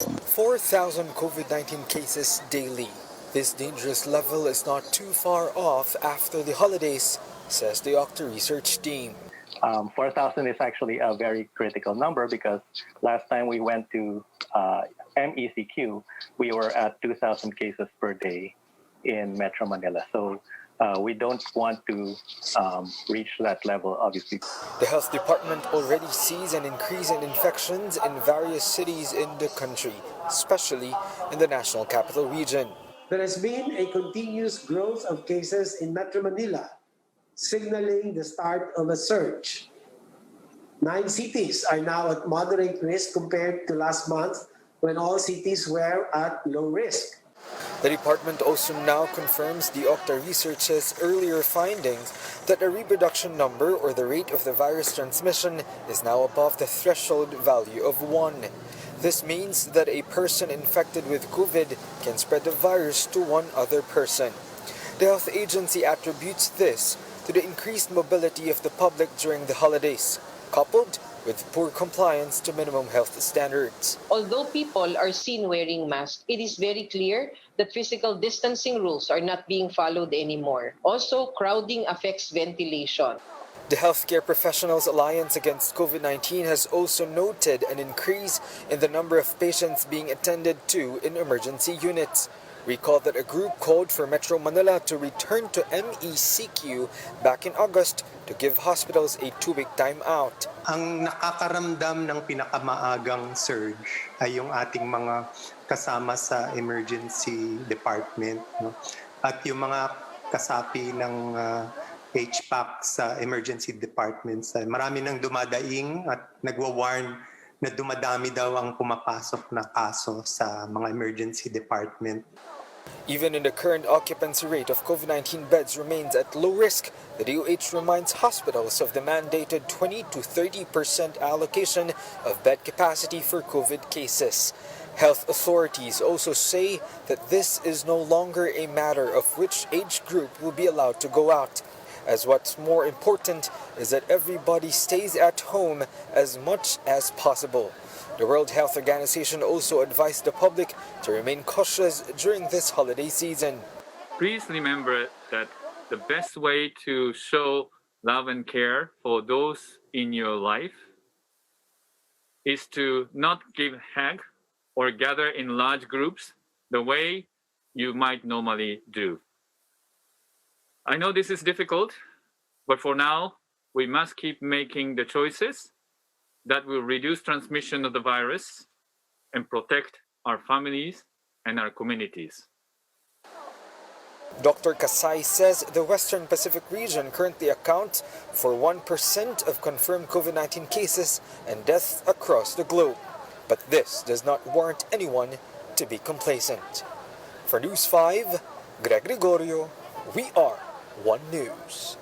4,000 COVID-19 cases daily. This dangerous level is not too far off after the holidays, says the OCTA research team. 4,000 is actually a very critical number because last time we went to MECQ, we were at 2,000 cases per day in Metro Manila. So we don't want to reach that level, obviously. The health department already sees an increase in infections in various cities in the country, especially in the National Capital Region. There has been a continuous growth of cases in Metro Manila, signaling the start of a surge. 9 cities are now at moderate risk compared to last month when all cities were at low risk. The department also now confirms the OCTA research's earlier findings that the reproduction number or the rate of the virus transmission is now above the threshold value of 1. This means that a person infected with COVID can spread the virus to one other person. The health agency attributes this to the increased mobility of the public during the holidays, coupled with poor compliance to minimum health standards. Although people are seen wearing masks, it is very clear that physical distancing rules are not being followed anymore. Also, crowding affects ventilation. The Healthcare Professionals Alliance Against COVID-19 has also noted an increase in the number of patients being attended to in emergency units. Recall that a group called for Metro Manila to return to MECQ back in August to give hospitals a 2-week timeout. Ang nakakaramdam ng pinakamaagang surge ay yung ating mga kasama sa emergency department, no? At yung mga kasapi ng HPAC sa emergency departments. Marami nang dumadaing at nagwa-warn na dumadami daw ang pumapasok na kaso sa mga emergency department. Even in the current occupancy rate of COVID-19 beds remains at low risk, the DOH reminds hospitals of the mandated 20 to 30% allocation of bed capacity for COVID cases. Health authorities also say that this is no longer a matter of which age group will be allowed to go out, as what's more important is that everybody stays at home as much as possible. The World Health Organization also advised the public to remain cautious during this holiday season. Please remember that the best way to show love and care for those in your life is to not give hug or gather in large groups the way you might normally do. I know this is difficult, but for now, we must keep making the choices that will reduce transmission of the virus and protect our families and our communities. Dr. Kasai says the Western Pacific region currently accounts for 1% of confirmed COVID-19 cases and deaths across the globe. But this does not warrant anyone to be complacent. For News 5, Greg Gregorio, we are One News.